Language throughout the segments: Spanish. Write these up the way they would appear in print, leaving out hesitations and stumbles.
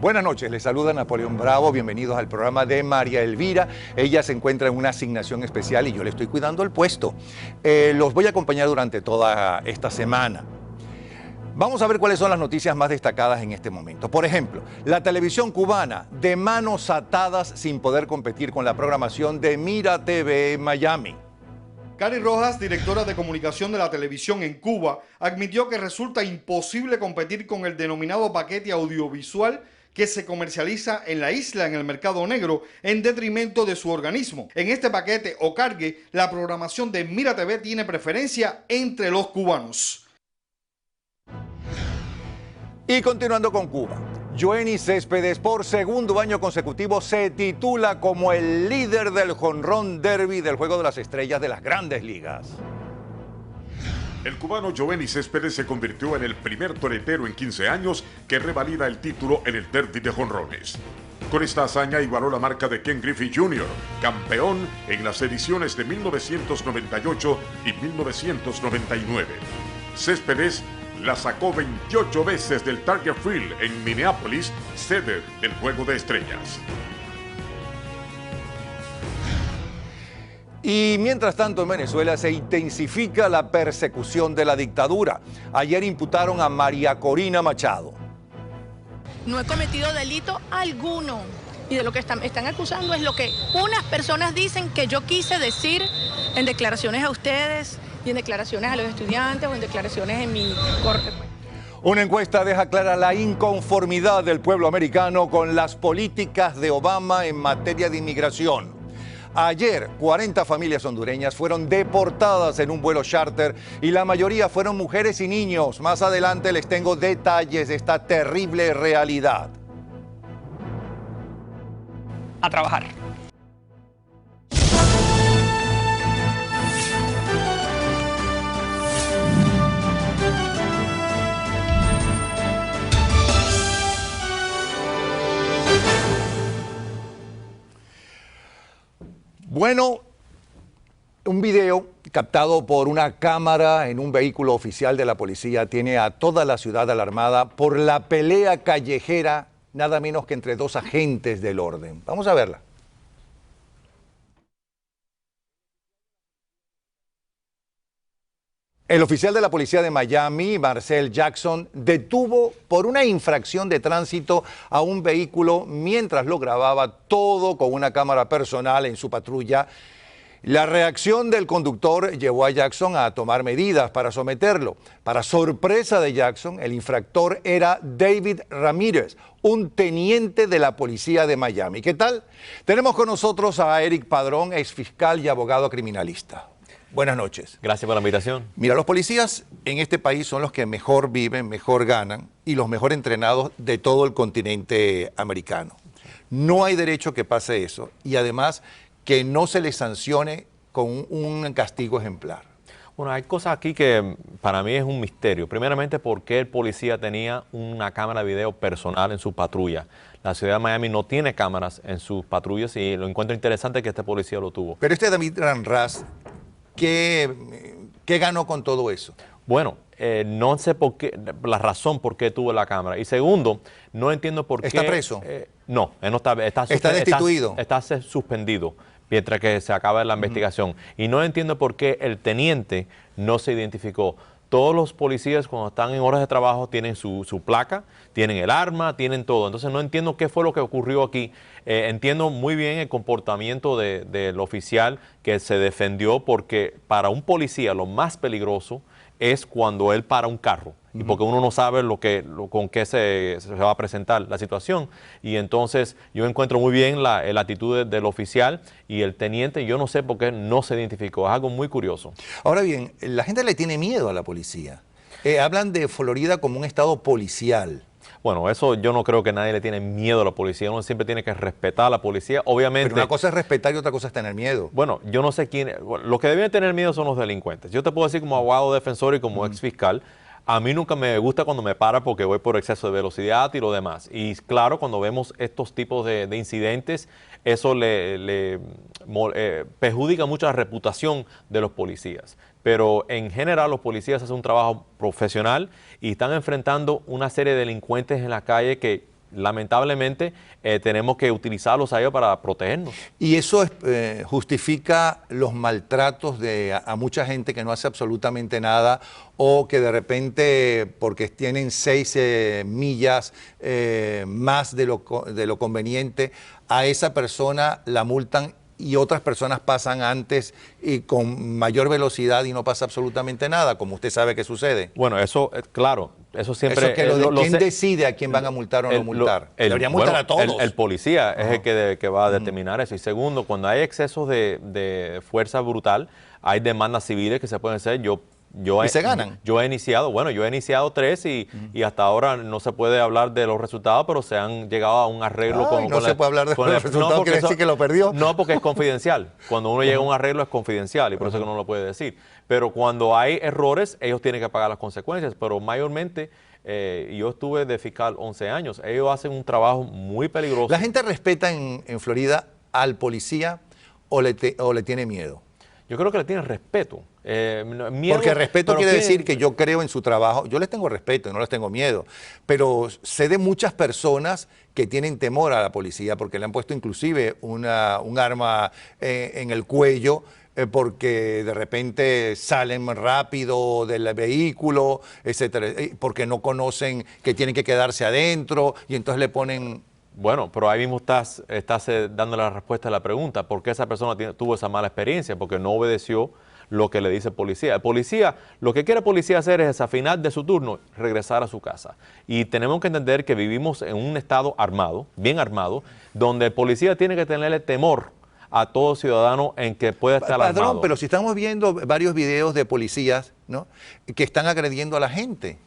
Buenas noches, les saluda Napoleón Bravo, bienvenidos al programa de María Elvira. Ella se encuentra en una asignación especial y yo le estoy cuidando el puesto. Los voy a acompañar durante toda esta semana. Vamos a ver cuáles son las noticias más destacadas en este momento. Por ejemplo, la televisión cubana de manos atadas sin poder competir con la programación de Mira TV en Miami. Cari Rojas, directora de comunicación de la televisión en Cuba, admitió que resulta imposible competir con el denominado paquete audiovisual que se comercializa en la isla en el mercado negro en detrimento de su organismo. En este paquete o cargue, la programación de Mira TV tiene preferencia entre los cubanos. Y continuando con Cuba, Yoenis Céspedes por segundo año consecutivo se titula como el líder del jonrón derby del Juego de las Estrellas de las Grandes Ligas. El cubano Yoenis Céspedes se convirtió en el primer toretero en 15 años que revalida el título en el derby de jonrones. Con esta hazaña igualó la marca de Ken Griffey Jr., campeón en las ediciones de 1998 y 1999. Céspedes la sacó 28 veces del Target Field en Minneapolis, sede del Juego de Estrellas. Y mientras tanto en Venezuela se intensifica la persecución de la dictadura. Ayer imputaron a María Corina Machado. No he cometido delito alguno y de lo que están acusando es lo que unas personas dicen que yo quise decir en declaraciones a ustedes y en declaraciones a los estudiantes o en declaraciones en mi corte. Una encuesta deja clara la inconformidad del pueblo americano con las políticas de Obama en materia de inmigración. Ayer, 40 familias hondureñas fueron deportadas en un vuelo charter y la mayoría fueron mujeres y niños. Más adelante les tengo detalles de esta terrible realidad. A trabajar. Bueno, un video captado por una cámara en un vehículo oficial de la policía tiene a toda la ciudad alarmada por la pelea callejera, nada menos que entre dos agentes del orden. Vamos a verla. El oficial de la policía de Miami, Marcel Jackson, detuvo por una infracción de tránsito a un vehículo mientras lo grababa todo con una cámara personal en su patrulla. La reacción del conductor llevó a Jackson a tomar medidas para someterlo. Para sorpresa de Jackson, el infractor era David Ramírez, un teniente de la policía de Miami. ¿Qué tal? Tenemos con nosotros a Eric Padrón, exfiscal y abogado criminalista. Buenas noches. Gracias por la invitación. Mira, los policías en este país son los que mejor viven, mejor ganan y los mejor entrenados de todo el continente americano. No hay derecho que pase eso y además que no se les sancione con un castigo ejemplar. Bueno, hay cosas aquí que para mí es un misterio. Primeramente, ¿por qué el policía tenía una cámara de video personal en su patrulla? La ciudad de Miami no tiene cámaras en sus patrullas y lo encuentro interesante que este policía lo tuvo. Pero este David Ramírez, ¿qué ganó con todo eso? Bueno, no sé por qué, la razón por qué tuvo la cámara. Y segundo, no entiendo por qué... ¿Está preso? No, él no está... ¿Está destituido? Está suspendido mientras que se acaba la investigación. Y no entiendo por qué el teniente no se identificó. Todos los policías cuando están en horas de trabajo tienen su placa, tienen el arma, tienen todo. Entonces no entiendo qué fue lo que ocurrió aquí. Entiendo muy bien el comportamiento del oficial que se defendió porque para un policía lo más peligroso es cuando él para un carro. Y porque uno no sabe con qué se va a presentar la situación. Y entonces yo encuentro muy bien la actitud del oficial y el teniente. Yo no sé por qué no se identificó. Es algo muy curioso. Ahora bien, la gente le tiene miedo a la policía. Hablan de Florida como un estado policial. Bueno, eso yo no creo que nadie le tiene miedo a la policía. Uno siempre tiene que respetar a la policía. Obviamente. Pero una cosa es respetar y otra cosa es tener miedo. Bueno, yo no sé quién. Los que deben tener miedo son los delincuentes. Yo te puedo decir como abogado defensor y como ex fiscal. A mí nunca me gusta cuando me para porque voy por exceso de velocidad y lo demás. Y claro, cuando vemos estos tipos de incidentes, eso perjudica mucho la reputación de los policías. Pero en general los policías hacen un trabajo profesional y están enfrentando una serie de delincuentes en la calle que lamentablemente tenemos que utilizarlos a ellos para protegernos. Y eso justifica los maltratos a mucha gente que no hace absolutamente nada o que de repente, porque tienen 6 millas más de lo conveniente, a esa persona la multan y otras personas pasan antes y con mayor velocidad y no pasa absolutamente nada, como usted sabe que sucede. Bueno, eso, claro, eso siempre... ¿Quién decide a quién van a multar o no multar? Deberían multar a todos. El policía es el que va a determinar eso. Y segundo, cuando hay excesos de fuerza brutal, hay demandas civiles que se pueden hacer. ¿Y se ganan? Yo he iniciado 3 y hasta ahora no se puede hablar de los resultados, pero se han llegado a un arreglo no se puede hablar de los resultados, quiere decir que lo perdió. No, porque es confidencial. Cuando uno llega a un arreglo es confidencial y por eso que no lo puede decir. Pero cuando hay errores, ellos tienen que pagar las consecuencias, pero mayormente... yo estuve de fiscal 11 años. Ellos hacen un trabajo muy peligroso. ¿La gente respeta en Florida al policía o le tiene miedo? Yo creo que le tienen respeto. Miedo, porque respeto quiere decir que yo creo en su trabajo. Yo les tengo respeto y no les tengo miedo. Pero sé de muchas personas que tienen temor a la policía porque le han puesto inclusive un arma en el cuello porque de repente salen rápido del vehículo, etcétera, porque no conocen que tienen que quedarse adentro y entonces le ponen... Bueno, pero ahí mismo estás dando la respuesta a la pregunta. ¿Por qué esa persona tuvo esa mala experiencia? Porque no obedeció lo que le dice el policía. El policía, lo que quiere el policía hacer es, a final de su turno, regresar a su casa. Y tenemos que entender que vivimos en un estado armado, bien armado, donde el policía tiene que tenerle temor a todo ciudadano en que pueda estar armado. Pero si estamos viendo varios videos de policías, ¿no?, que están agrediendo a la gente.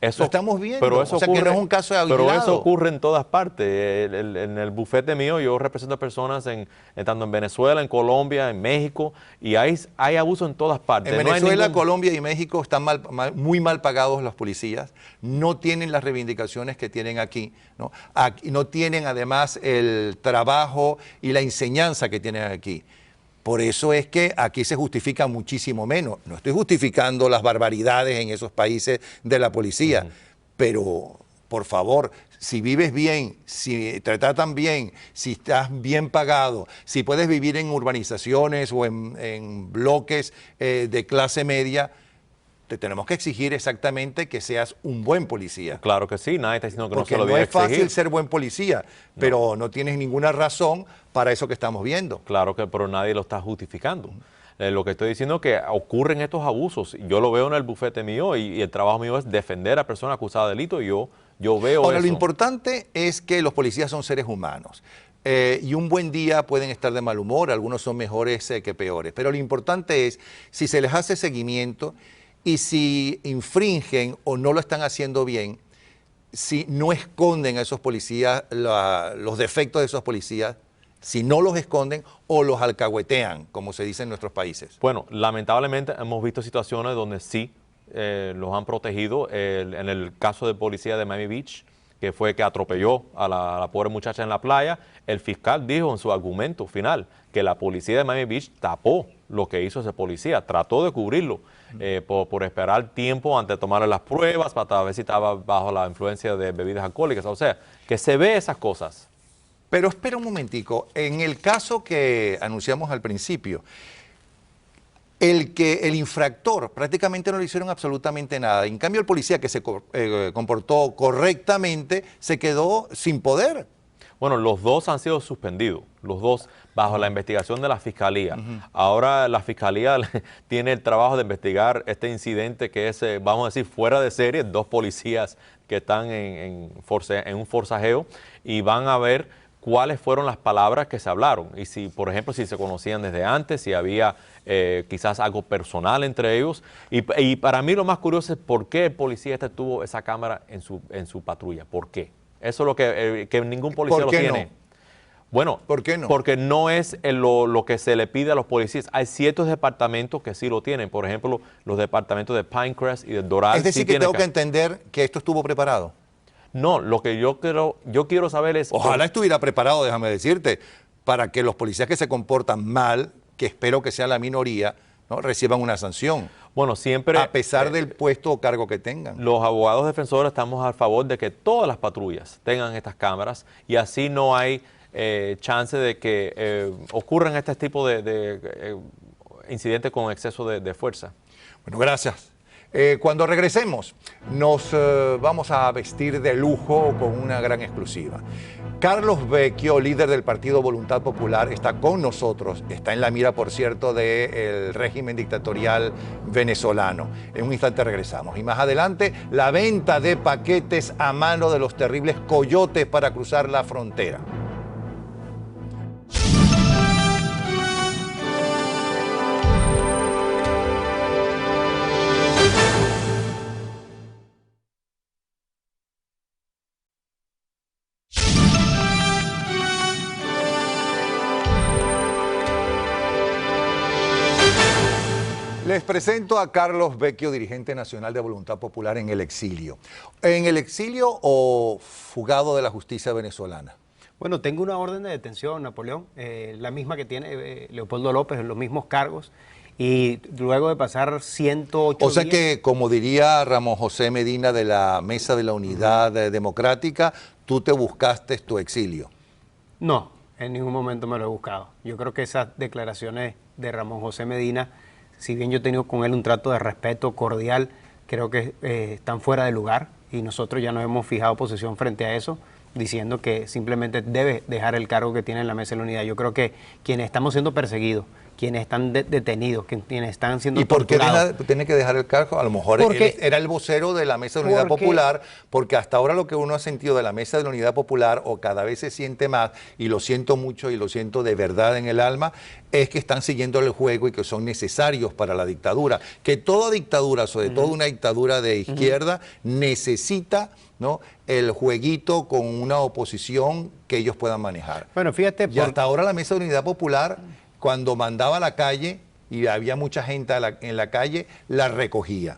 Eso, lo estamos viendo, pero eso ocurre, que no es un caso aislado. Pero eso ocurre en todas partes. En el bufete mío yo represento a personas tanto en Venezuela, en Colombia, en México, y hay abuso en todas partes. En Venezuela, Colombia y México están muy mal pagados los policías, no tienen las reivindicaciones que tienen aquí, ¿no? Aquí no tienen además el trabajo y la enseñanza que tienen aquí. Por eso es que aquí se justifica muchísimo menos. No estoy justificando las barbaridades en esos países de la policía, pero por favor, si vives bien, si te tratan bien, si estás bien pagado, si puedes vivir en urbanizaciones o en bloques de clase media, te tenemos que exigir exactamente que seas un buen policía. Claro que sí, nadie está diciendo que porque no se lo debe exigir. No es fácil ser buen policía, pero no tienes ninguna razón para eso que estamos viendo. Claro que, pero nadie lo está justificando. Lo que estoy diciendo es que ocurren estos abusos. Yo lo veo en el bufete mío y el trabajo mío es defender a personas acusadas de delito y yo veo Ahora, eso. lo importante es que los policías son seres humanos. Y un buen día pueden estar de mal humor, algunos son mejores que peores. Pero lo importante es, si se les hace seguimiento y si infringen o no lo están haciendo bien, si no esconden a esos policías los defectos de esos policías, si no los esconden o los alcahuetean, como se dice en nuestros países. Bueno, lamentablemente hemos visto situaciones donde sí los han protegido. En el caso del policía de Miami Beach, que fue que atropelló a la pobre muchacha en la playa, el fiscal dijo en su argumento final que la policía de Miami Beach tapó lo que hizo ese policía, trató de cubrirlo por esperar tiempo antes de tomarle las pruebas para ver si estaba bajo la influencia de bebidas alcohólicas. O sea, que se ve esas cosas. Pero espera un momentico, en el caso que anunciamos al principio, el infractor prácticamente no le hicieron absolutamente nada. En cambio, el policía que se comportó correctamente se quedó sin poder. Bueno, los dos han sido suspendidos, los dos bajo la investigación de la Fiscalía. Ahora la Fiscalía tiene el trabajo de investigar este incidente que es, vamos a decir, fuera de serie, 2 policías que están en un forcejeo y van a ver cuáles fueron las palabras que se hablaron y si, por ejemplo, si se conocían desde antes, si había quizás algo personal entre ellos. Y para mí lo más curioso es por qué el policía tuvo esa cámara en su patrulla. ¿Por qué? Eso es lo que ningún policía lo tiene. No? Bueno, ¿por qué no? Porque no es lo que se le pide a los policías. Hay ciertos departamentos que sí lo tienen. Por ejemplo, los departamentos de Pinecrest y de Doral. Es decir, que tengo que entender que esto estuvo preparado. No, lo que yo quiero saber es... Ojalá estuviera preparado, déjame decirte, para que los policías que se comportan mal, que espero que sea la minoría, ¿no?, reciban una sanción. Bueno, siempre... A pesar del puesto o cargo que tengan. Los abogados defensores estamos a favor de que todas las patrullas tengan estas cámaras y así no hay chance de que ocurran este tipo de incidentes con exceso de fuerza. Bueno, gracias. Cuando regresemos, nos vamos a vestir de lujo con una gran exclusiva. Carlos Vecchio, líder del Partido Voluntad Popular, está con nosotros. Está en la mira, por cierto, del régimen dictatorial venezolano. En un instante regresamos. Y más adelante, la venta de paquetes a mano de los terribles coyotes para cruzar la frontera. Les presento a Carlos Vecchio, dirigente nacional de Voluntad Popular en el exilio. ¿En el exilio o fugado de la justicia venezolana? Bueno, tengo una orden de detención, Napoleón, la misma que tiene Leopoldo López, en los mismos cargos, y luego de pasar 108 O sea días... que, como diría Ramón José Medina de la Mesa de la Unidad Democrática, tú te buscaste tu exilio. No, en ningún momento me lo he buscado. Yo creo que esas declaraciones de Ramón José Medina, si bien yo he tenido con él un trato de respeto cordial, creo que están fuera de lugar y nosotros ya nos hemos fijado posición frente a eso, diciendo que simplemente debe dejar el cargo que tiene en la Mesa de la Unidad. Yo creo que quienes estamos siendo perseguidos, quienes están detenidos, quienes están siendo torturados... ¿Y por qué tiene que dejar el cargo? A lo mejor él era el vocero de la Mesa de la Unidad Popular, porque hasta ahora lo que uno ha sentido de la Mesa de la Unidad Popular, o cada vez se siente más, y lo siento mucho y lo siento de verdad en el alma, es que están siguiendo el juego y que son necesarios para la dictadura. Que toda dictadura, sobre todo una dictadura de izquierda, necesita, ¿no?, el jueguito con una oposición que ellos puedan manejar. Bueno, fíjate... Y hasta ahora la Mesa de Unidad Popular, cuando mandaba a la calle y había mucha gente en la calle, la recogía.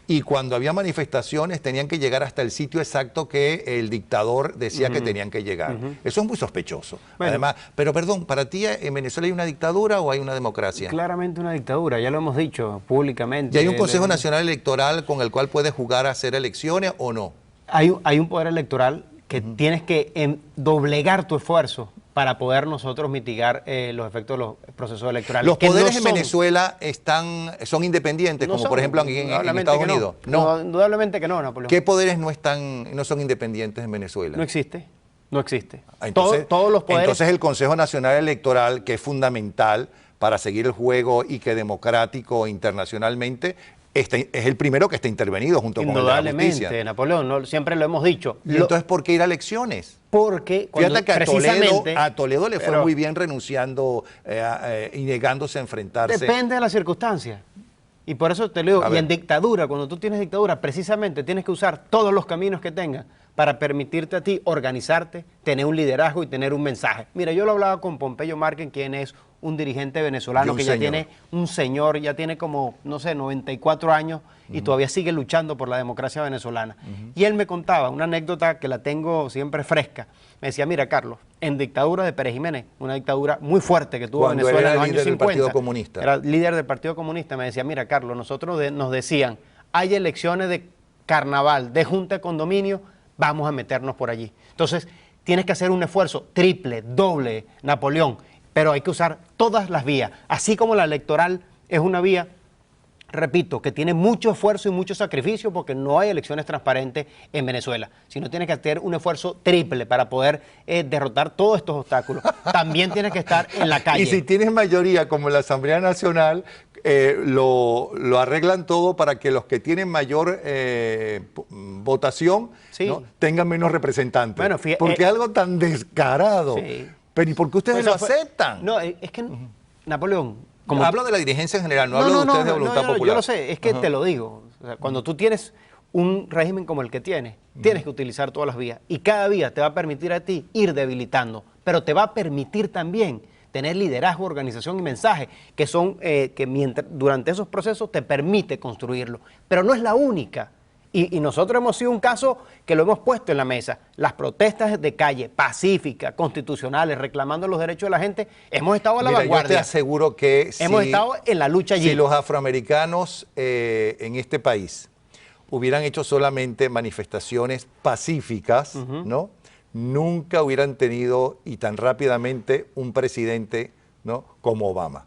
Y cuando había manifestaciones tenían que llegar hasta el sitio exacto que el dictador decía que tenían que llegar. Eso es muy sospechoso. Bueno, además, pero perdón, ¿para ti en Venezuela hay una dictadura o hay una democracia? Claramente una dictadura, ya lo hemos dicho públicamente. ¿Y hay un Consejo Nacional Electoral con el cual puedes jugar a hacer elecciones o no? Hay un poder electoral que tienes que doblegar tu esfuerzo para poder nosotros mitigar los efectos de los procesos electorales. ¿Los poderes en Venezuela son independientes, como por ejemplo en Estados Unidos? No, indudablemente que no, Napoleón. ¿Qué poderes no son independientes en Venezuela? No existe, no existe. Entonces, todos los poderes... Entonces el Consejo Nacional Electoral, que es fundamental para seguir el juego y que democrático internacionalmente... es el primero que está intervenido junto con el de la justicia. Indudablemente, Napoleón, siempre lo hemos dicho. ¿Y entonces por qué ir a elecciones? Porque fíjate que a Toledo le fue muy bien renunciando y negándose a enfrentarse. Depende de las circunstancias. Y por eso te lo digo, y en dictadura, cuando tú tienes dictadura, precisamente tienes que usar todos los caminos que tengas para permitirte a ti organizarte, tener un liderazgo y tener un mensaje. Mira, yo lo hablaba con Pompeyo Márquez, quien es un dirigente venezolano que ya tiene un señor, ya tiene como, no sé, 94 años y todavía sigue luchando por la democracia venezolana. Y él me contaba una anécdota que la tengo siempre fresca. Me decía, mira, Carlos, en dictadura de Pérez Jiménez, una dictadura muy fuerte que tuvo Venezuela en los años 50. Era líder del Partido Comunista. Era líder del Partido Comunista. Me decía, mira, Carlos, nosotros nos decían, hay elecciones de carnaval, de junta de condominio, vamos a meternos por allí. Entonces, tienes que hacer un esfuerzo triple, doble, Napoleón, pero hay que usar todas las vías. Así como la electoral es una vía, repito, que tiene mucho esfuerzo y mucho sacrificio porque no hay elecciones transparentes en Venezuela, sino tienes que hacer un esfuerzo triple para poder derrotar todos estos obstáculos. También tienes que estar en la calle. Y si tienes mayoría como en la Asamblea Nacional, lo arreglan todo para que los que tienen mayor votación ¿no?, tengan menos representantes. Bueno, porque es algo tan descarado. Sí. Pero ¿y por qué ustedes lo aceptan? No, es que, Napoleón... Hablo de la dirigencia en general, no hablo de ustedes de Voluntad Popular. Yo lo sé, es que te lo digo. O sea, cuando tú tienes un régimen como el que tienes, tienes que utilizar todas las vías. Y cada vía te va a permitir a ti ir debilitando, pero te va a permitir también tener liderazgo, organización y mensaje, que son, durante esos procesos te permite construirlo. Pero no es la única. Y nosotros hemos sido un caso que lo hemos puesto en la mesa. Las protestas de calle, pacíficas, constitucionales, reclamando los derechos de la gente, hemos estado a la vanguardia. Yo te aseguro que hemos estado en la lucha allí. Si los afroamericanos en este país hubieran hecho solamente manifestaciones pacíficas, ¿no? Nunca hubieran tenido y tan rápidamente un presidente, ¿no?, como Obama.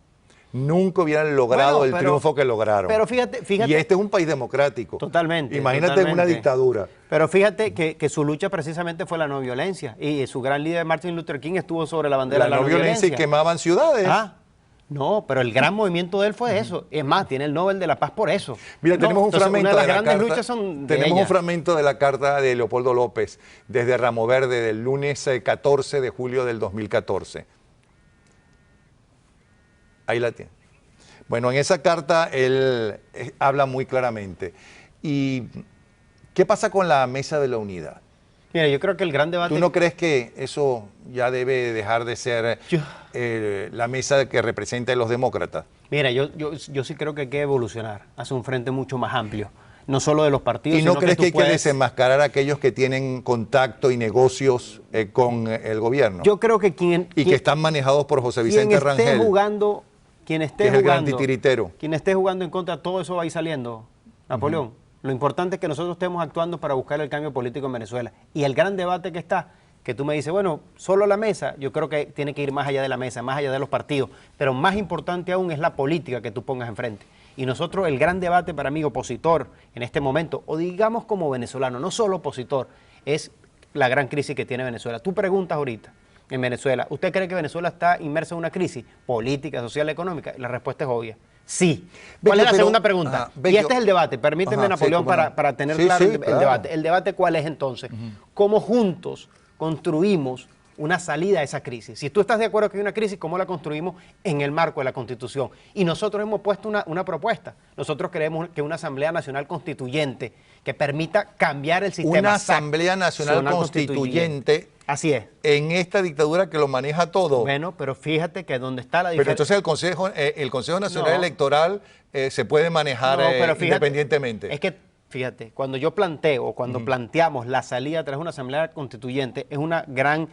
Nunca hubieran logrado el triunfo que lograron. Pero fíjate. Y este es un país democrático. Totalmente. Imagínate una dictadura. Pero fíjate que su lucha precisamente fue la no violencia. Y su gran líder, Martin Luther King, estuvo sobre la bandera de la no violencia. Y quemaban ciudades. No, pero el gran movimiento de él fue eso. Es más, tiene el Nobel de la Paz por eso. Mira, tenemos un fragmento una de las de la grandes carta, luchas son de tenemos ella. un fragmento de la carta de Leopoldo López desde Ramo Verde del lunes 14 de julio del 2014. Ahí la tiene. Bueno, en esa carta él habla muy claramente. ¿Y qué pasa con la Mesa de la Unidad? Mira, yo creo que el gran debate... ¿Tú no crees que eso ya debe dejar de ser la mesa que representa a los demócratas? Mira, yo sí creo que hay que evolucionar hacia un frente mucho más amplio. No solo de los partidos, ¿Y no sino crees que hay puedes... que desenmascarar a aquellos que tienen contacto y negocios con el gobierno? Yo creo que que están manejados por José Vicente Rangel. Quien esté que es el gran jugando, titiritero. Quien esté jugando en contra, todo eso va a ir saliendo, Napoleón. Lo importante es que nosotros estemos actuando para buscar el cambio político en Venezuela. Y el gran debate que está, que tú me dices, bueno, solo la mesa, yo creo que tiene que ir más allá de la mesa, más allá de los partidos. Pero más importante aún es la política que tú pongas enfrente. Y nosotros, el gran debate para mí, opositor en este momento, o digamos como venezolano, no solo opositor, es la gran crisis que tiene Venezuela. Tú preguntas ahorita, en Venezuela, ¿usted cree que Venezuela está inmersa en una crisis política, social, económica? Y la respuesta es obvia. Sí. ¿Cuál es la segunda pregunta? Y este es el debate. Permíteme, Napoleón, para tener claro el debate. ¿El debate cuál es entonces? ¿Cómo juntos construimos una salida a esa crisis? Si tú estás de acuerdo que hay una crisis, ¿cómo la construimos en el marco de la Constitución? Y nosotros hemos puesto una propuesta. Nosotros creemos que una Asamblea Nacional Constituyente que permita cambiar el sistema. Una Asamblea Nacional Constituyente. Así es. En esta dictadura que lo maneja todo. Bueno, pero fíjate que donde está la diferencia... Pero entonces el Consejo Nacional Electoral se puede manejar independientemente. Es que, fíjate, cuando yo planteo, cuando planteamos la salida a través de una Asamblea Constituyente, es un gran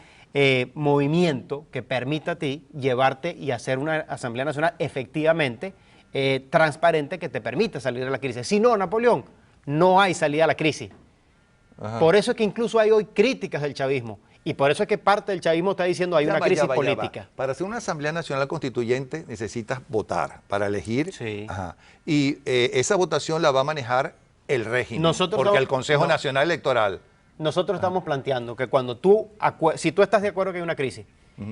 movimiento que permita a ti llevarte y hacer una Asamblea Nacional efectivamente transparente que te permita salir de la crisis. Si no, Napoleón, no hay salida a la crisis. Por eso es que incluso hay hoy críticas del chavismo. Y por eso es que parte del chavismo está diciendo hay una crisis política. Para hacer una Asamblea Nacional Constituyente necesitas votar para elegir. Sí. Y esa votación la va a manejar el régimen, porque el Consejo Nacional Electoral. Nosotros estamos planteando que cuando si tú estás de acuerdo que hay una crisis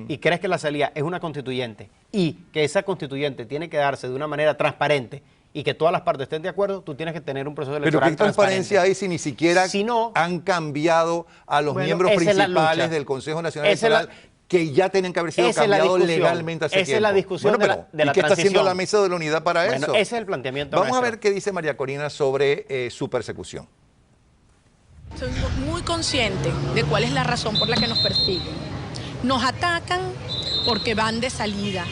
y crees que la salida es una constituyente y que esa constituyente tiene que darse de una manera transparente y que todas las partes estén de acuerdo, tú tienes que tener un proceso electoral transparente. ¿Pero qué transparencia hay si ni siquiera han cambiado a los miembros principales del Consejo Nacional Electoral que ya tienen que haber sido cambiados legalmente hace tiempo? Esa es la discusión de la transición. ¿Y qué está haciendo la Mesa de la Unidad para eso? Ese es el planteamiento Vamos a ver qué dice María Corina sobre su persecución. Soy muy consciente de cuál es la razón por la que nos persiguen. Nos atacan porque van de salida.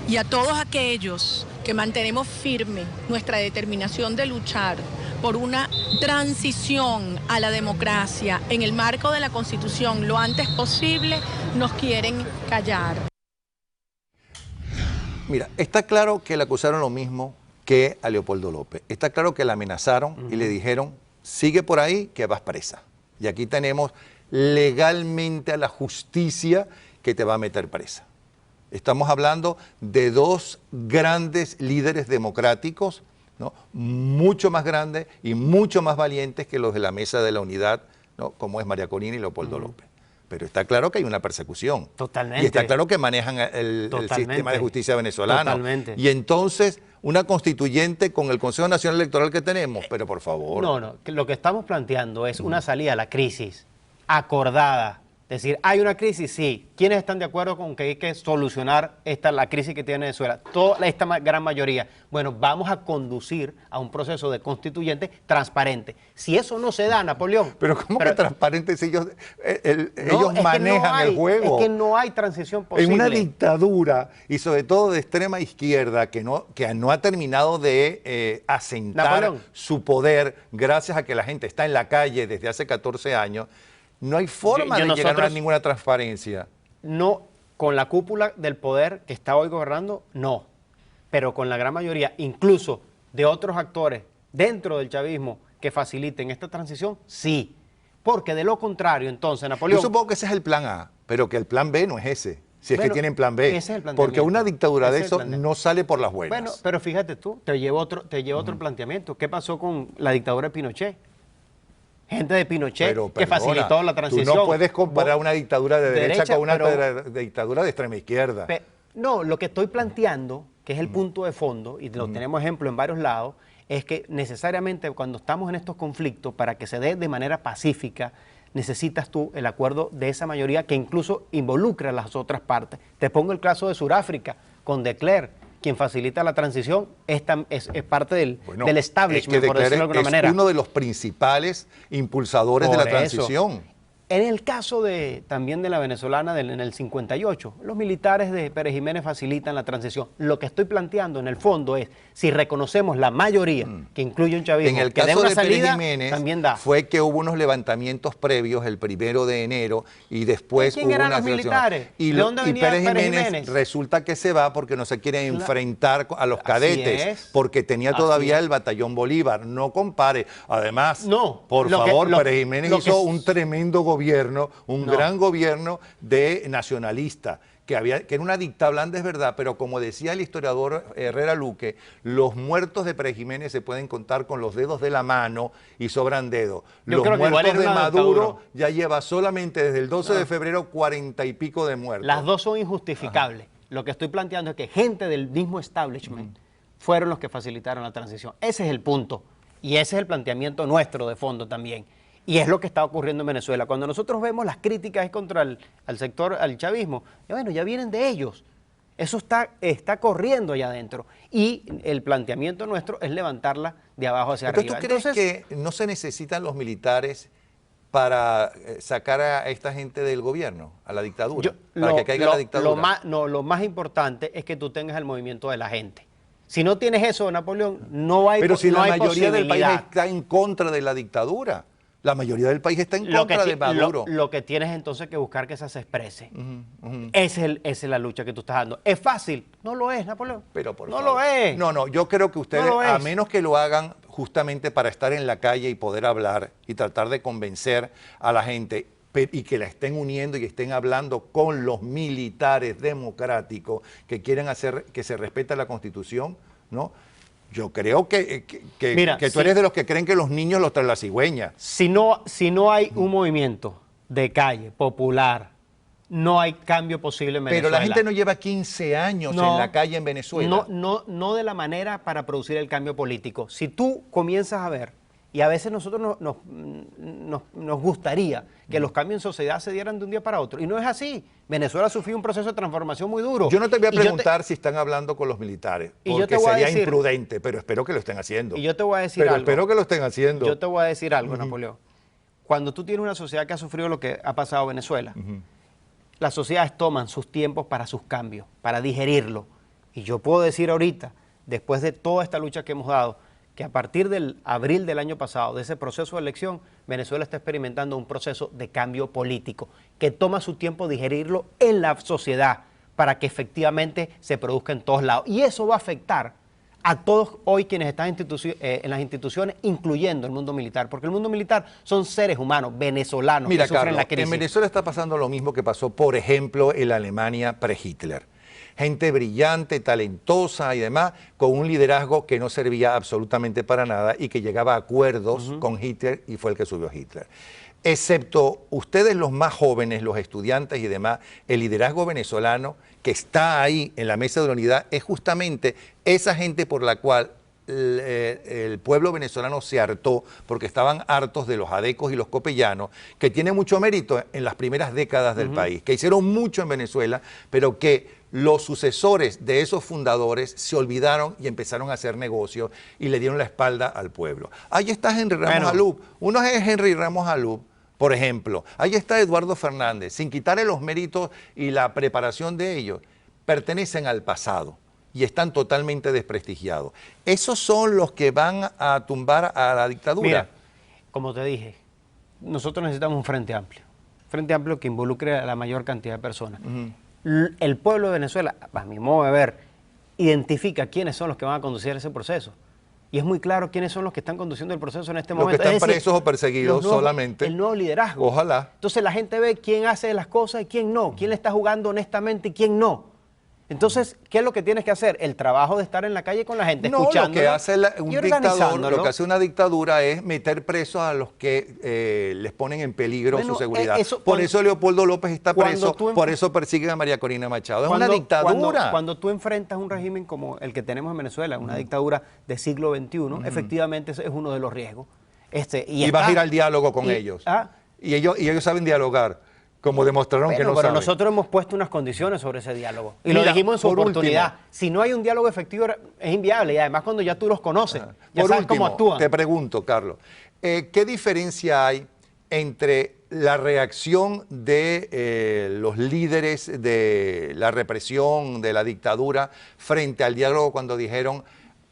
Y a todos aquellos que mantenemos firme nuestra determinación de luchar por una transición a la democracia en el marco de la Constitución lo antes posible, nos quieren callar. Mira, está claro que le acusaron lo mismo que a Leopoldo López. Está claro que la amenazaron y le dijeron, sigue por ahí que vas presa. Y aquí tenemos legalmente a la justicia que te va a meter presa. Estamos hablando de dos grandes líderes democráticos, ¿no?, mucho más grandes y mucho más valientes que los de la Mesa de la Unidad, ¿no?, como es María Corina y Leopoldo López. Pero está claro que hay una persecución. Totalmente. Y está claro que manejan el sistema de justicia venezolano. Totalmente. Y entonces, una constituyente con el Consejo Nacional Electoral que tenemos, pero por favor. No, lo que estamos planteando es una salida a la crisis acordada Es decir, ¿hay una crisis? Sí. ¿Quiénes están de acuerdo con que hay que solucionar la crisis que tiene Venezuela? Esta gran mayoría. Bueno, vamos a conducir a un proceso de constituyente transparente. Si eso no se da, Napoleón... Pero ¿cómo que transparente si ellos, ellos manejan el juego? Es que no hay transición posible. En una dictadura, y sobre todo de extrema izquierda, que no ha terminado de asentar Napoleón. su poder, gracias a que la gente está en la calle desde hace 14 años, no hay forma de llegar a ninguna transparencia. No, con la cúpula del poder que está hoy gobernando, no. Pero con la gran mayoría, incluso de otros actores dentro del chavismo que faciliten esta transición, sí. Porque de lo contrario, entonces, Napoleón... Yo supongo que ese es el plan A, pero que el plan B no es ese. Si es que tienen plan B. Ese es el planteamiento. Porque una dictadura de eso no sale por las buenas. Bueno, pero fíjate tú, te llevo otro planteamiento. ¿Qué pasó con la dictadura de Pinochet? Gente de Pinochet que facilitó la transición. Tú no puedes comparar una dictadura de derecha con una dictadura de extrema izquierda. No, lo que estoy planteando, que es el punto de fondo, y lo tenemos ejemplo en varios lados, es que necesariamente cuando estamos en estos conflictos, para que se dé de manera pacífica, necesitas tú el acuerdo de esa mayoría que incluso involucra a las otras partes. Te pongo el caso de Sudáfrica, con de Klerk, quien facilita la transición, es parte del establishment, por decirlo de alguna manera. Es uno de los principales impulsadores de la transición. En el caso también de la venezolana en el 58, los militares de Pérez Jiménez facilitan la transición. Lo que estoy planteando en el fondo es, si reconocemos la mayoría, que incluye un chavismo, en el que caso dé una de salida, Pérez Jiménez, también da. fue que hubo unos levantamientos previos el 1 de enero y después ¿Quién hubo eran una los situación. militares? Y ¿De dónde venía Pérez Pérez Jiménez Jiménez? resulta que se va porque no se quiere enfrentar a los cadetes, porque tenía todavía el batallón Bolívar. No compare. Además, por favor, Pérez Jiménez hizo un tremendo gobierno, un gran gobierno de nacionalista, que era una dictablanda, es verdad, pero como decía el historiador Herrera Luque, los muertos de Pérez Jiménez se pueden contar con los dedos de la mano y sobran dedos. Los muertos de Maduro ya lleva solamente desde el 12 de febrero 40 y pico de muertos. Las dos son injustificables. Lo que estoy planteando es que gente del mismo establishment fueron los que facilitaron la transición. Ese es el punto. Y ese es el planteamiento nuestro de fondo también. Y es lo que está ocurriendo en Venezuela. Cuando nosotros vemos las críticas contra al sector, al chavismo, bueno, ya vienen de ellos. Eso está corriendo allá adentro. Y el planteamiento nuestro es levantarla de abajo hacia arriba. ¿Tú crees que no se necesitan los militares para sacar a esta gente del gobierno, a la dictadura? Para que caiga la dictadura. Lo más importante es que tú tengas el movimiento de la gente. Si no tienes eso, Napoleón, no hay posibilidad. Pero si la mayoría del país está en contra de la dictadura. La mayoría del país está en contra de Maduro. Lo que tienes entonces que buscar que esa se exprese. Esa es la lucha que tú estás dando. ¿Es fácil? No lo es, Napoleón. Pero por no favor. lo es. No, yo creo que ustedes, a menos que lo hagan justamente para estar en la calle y poder hablar y tratar de convencer a la gente y que la estén uniendo y estén hablando con los militares democráticos que quieren hacer que se respete la Constitución, ¿no? Yo creo que tú eres de los que creen que los niños los traen la cigüeña. Si no hay un movimiento de calle, popular, no hay cambio posible en Venezuela. Pero la gente no lleva 15 años en la calle en Venezuela. No de la manera para producir el cambio político. Si tú comienzas a ver, y a veces nosotros nos gustaría que los cambios en sociedad se dieran de un día para otro. Y no es así. Venezuela sufrió un proceso de transformación muy duro. Yo no te voy a preguntar si están hablando con los militares, porque sería imprudente, pero espero que lo estén haciendo. Y yo te voy a decir algo. Espero que lo estén haciendo. Yo te voy a decir algo, Napoleón. Cuando tú tienes una sociedad que ha sufrido lo que ha pasado en Venezuela, las sociedades toman sus tiempos para sus cambios, para digerirlo. Y yo puedo decir ahorita, después de toda esta lucha que hemos dado, que a partir del abril del año pasado, de ese proceso de elección, Venezuela está experimentando un proceso de cambio político que toma su tiempo digerirlo en la sociedad para que efectivamente se produzca en todos lados. Y eso va a afectar a todos hoy quienes están en las instituciones, incluyendo el mundo militar, porque el mundo militar son seres humanos venezolanos que sufren la crisis. En Venezuela está pasando lo mismo que pasó, por ejemplo, en la Alemania pre-Hitler. Gente brillante, talentosa y demás, con un liderazgo que no servía absolutamente para nada y que llegaba a acuerdos con Hitler y fue el que subió a Hitler. Excepto ustedes los más jóvenes, los estudiantes y demás, el liderazgo venezolano que está ahí en la mesa de la unidad es justamente esa gente por la cual el pueblo venezolano se hartó porque estaban hartos de los adecos y los copellanos, que tiene mucho mérito en las primeras décadas del país, que hicieron mucho en Venezuela, pero que los sucesores de esos fundadores se olvidaron y empezaron a hacer negocios y le dieron la espalda al pueblo. Ahí está Henry Ramos Alup. Uno es Henry Ramos Alup, por ejemplo. Ahí está Eduardo Fernández. Sin quitarle los méritos y la preparación de ellos, pertenecen al pasado y están totalmente desprestigiados. Esos son los que van a tumbar a la dictadura. Mira, como te dije, nosotros necesitamos un frente amplio que involucre a la mayor cantidad de personas. El pueblo de Venezuela, a mi modo de ver, identifica quiénes son los que van a conducir ese proceso. Y es muy claro quiénes son los que están conduciendo el proceso en este momento. Los que están es decir, presos o perseguidos solamente. El nuevo liderazgo. Ojalá. Entonces la gente ve quién hace las cosas y quién no, quién le está jugando honestamente y quién no. Entonces, ¿qué es lo que tienes que hacer? El trabajo de estar en la calle con la gente, escuchando. Lo que hace un dictador, lo que hace una dictadura es meter presos a los que les ponen en peligro su seguridad. Por eso Leopoldo López está preso, por eso persiguen a María Corina Machado. Es una dictadura. Cuando tú enfrentas un régimen como el que tenemos en Venezuela, una dictadura del siglo XXI, efectivamente ese es uno de los riesgos. Y vas a ir al diálogo con ellos. Y ellos saben dialogar. Como demostraron que no pero saben. Nosotros hemos puesto unas condiciones sobre ese diálogo. Y lo dijimos en su oportunidad. Si no hay un diálogo efectivo, es inviable. Y además cuando ya tú los conoces, ya sabes cómo actúan. Te pregunto, Carlos, ¿qué diferencia hay entre la reacción de los líderes de la represión, de la dictadura, frente al diálogo cuando dijeron,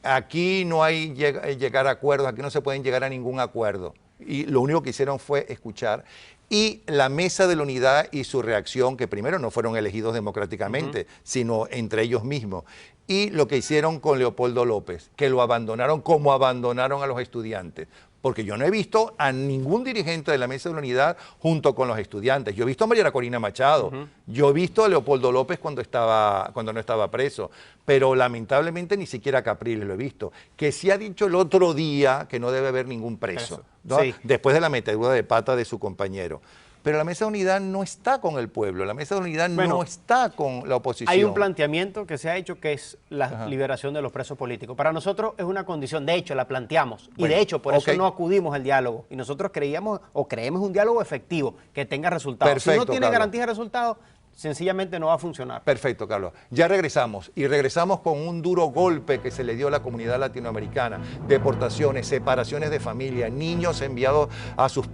aquí no hay llegar a acuerdos, aquí no se pueden llegar a ningún acuerdo? Y lo único que hicieron fue escuchar. Y la Mesa de la Unidad y su reacción, que primero no fueron elegidos democráticamente, sino entre ellos mismos. Y lo que hicieron con Leopoldo López, que lo abandonaron como abandonaron a los estudiantes. Porque yo no he visto a ningún dirigente de la Mesa de la Unidad junto con los estudiantes. Yo he visto a María Corina Machado, yo he visto a Leopoldo López cuando no estaba preso, pero lamentablemente ni siquiera a Capriles lo he visto. Que sí ha dicho el otro día que no debe haber ningún preso, ¿no? Sí. Después de la metedura de pata de su compañero. Pero la Mesa de Unidad no está con el pueblo, la Mesa de Unidad no está con la oposición. Hay un planteamiento que se ha hecho que es la liberación de los presos políticos. Para nosotros es una condición, de hecho la planteamos, y de hecho por eso no acudimos al diálogo. Y nosotros creemos un diálogo efectivo, que tenga resultados. Perfecto, si no tiene garantía de resultados, sencillamente no va a funcionar. Perfecto, Carlos. Ya regresamos y regresamos con un duro golpe que se le dio a la comunidad latinoamericana. Deportaciones, separaciones de familia, niños enviados a sus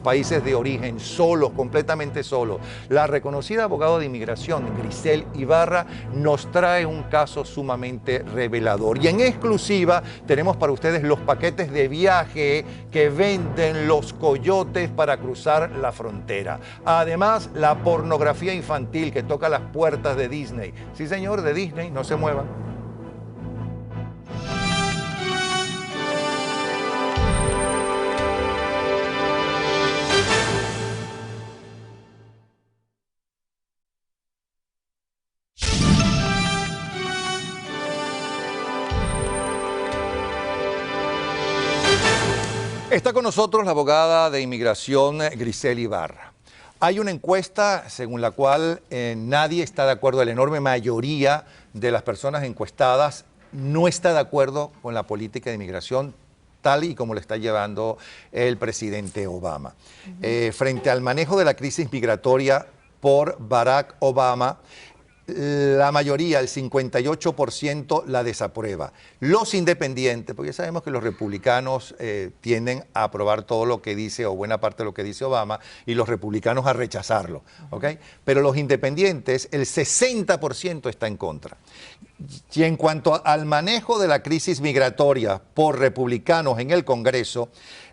países de origen, solos, completamente solos. La reconocida abogada de inmigración, Grisel Ibarra, nos trae un caso sumamente revelador. Y en exclusiva tenemos para ustedes los paquetes de viaje que venden los coyotes para cruzar la frontera. Además, la pornografía infantil que toca las puertas de Disney. Sí, señor, de Disney, no se muevan. Está con nosotros la abogada de inmigración Grisel Ibarra. Hay una encuesta según la cual nadie está de acuerdo, la enorme mayoría de las personas encuestadas no está de acuerdo con la política de inmigración tal y como lo está llevando el presidente Obama. Frente al manejo de la crisis migratoria por Barack Obama, la mayoría, el 58%, la desaprueba. Los independientes, porque ya sabemos que los republicanos tienden a aprobar todo lo que dice o buena parte de lo que dice Obama y los republicanos a rechazarlo, ¿ok? Pero los independientes, el 60% está en contra. Y en cuanto al manejo de la crisis migratoria por republicanos en el Congreso,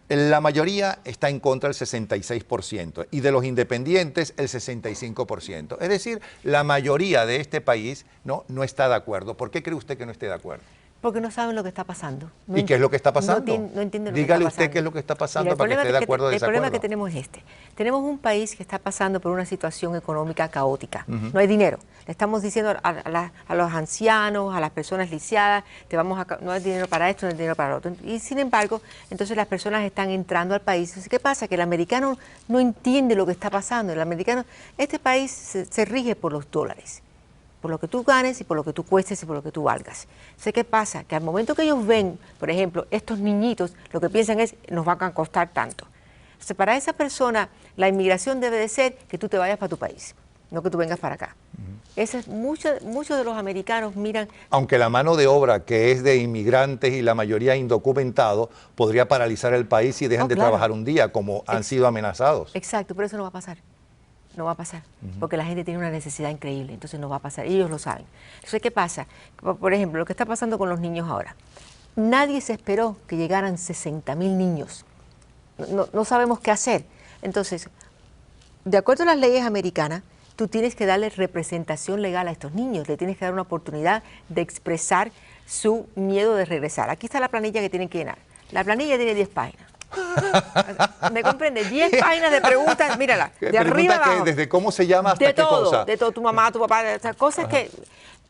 la mayoría está en contra, el 66%, y de los independientes el 65%. Es decir, la mayoría de este país no está de acuerdo. ¿Por qué cree usted que no esté de acuerdo? Porque no saben lo que está pasando. ¿Y qué es lo que está pasando? No entienden lo Dígale que está pasando. usted qué es lo que está pasando para que esté de acuerdo o desacuerdo. El problema que tenemos es este. Tenemos un país que está pasando por una situación económica caótica. No hay dinero. Le estamos diciendo a los ancianos, a las personas lisiadas, no hay dinero para esto, no hay dinero para lo otro. Y sin embargo, entonces las personas están entrando al país. Entonces, ¿qué pasa? Que el americano no entiende lo que está pasando. Este país se rige por los dólares. por lo que tú ganes y por lo que tú cuestes y por lo que tú valgas. Sé qué pasa, que al momento que ellos ven, por ejemplo, estos niñitos, lo que piensan es, nos van a costar tanto. Entonces, para esa persona, la inmigración debe de ser que tú te vayas para tu país, no que tú vengas para acá. Ese es muchos de los americanos miran... Aunque la mano de obra que es de inmigrantes y la mayoría indocumentados podría paralizar el país y dejan de trabajar un día, como han sido amenazados. Exacto, pero eso no va a pasar. No va a pasar, porque la gente tiene una necesidad increíble, entonces no va a pasar, ellos lo saben. Entonces, ¿qué pasa? Por ejemplo, lo que está pasando con los niños ahora. Nadie se esperó que llegaran 60,000 niños. No sabemos qué hacer. Entonces, de acuerdo a las leyes americanas, tú tienes que darle representación legal a estos niños, le tienes que dar una oportunidad de expresar su miedo de regresar. Aquí está la planilla que tienen que llenar. La planilla tiene 10 páginas. ¿Me comprende? 10 páginas de preguntas, mírala, de arriba abajo. ¿Desde cómo se llama hasta qué cosa? De todo, tu mamá, tu papá, de esas cosas que...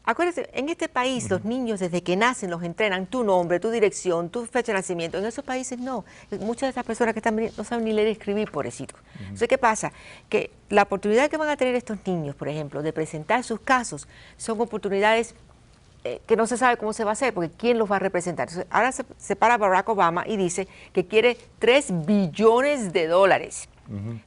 Acuérdense, en este país los niños desde que nacen los entrenan tu nombre, tu dirección, tu fecha de nacimiento. En esos países no. Muchas de estas personas que están viniendo no saben ni leer y escribir, pobrecitos. Entonces, ¿qué pasa? Que la oportunidad que van a tener estos niños, por ejemplo, de presentar sus casos, son oportunidades que no se sabe cómo se va a hacer, porque ¿quién los va a representar? Entonces, ahora se para Barack Obama y dice que quiere $3 billones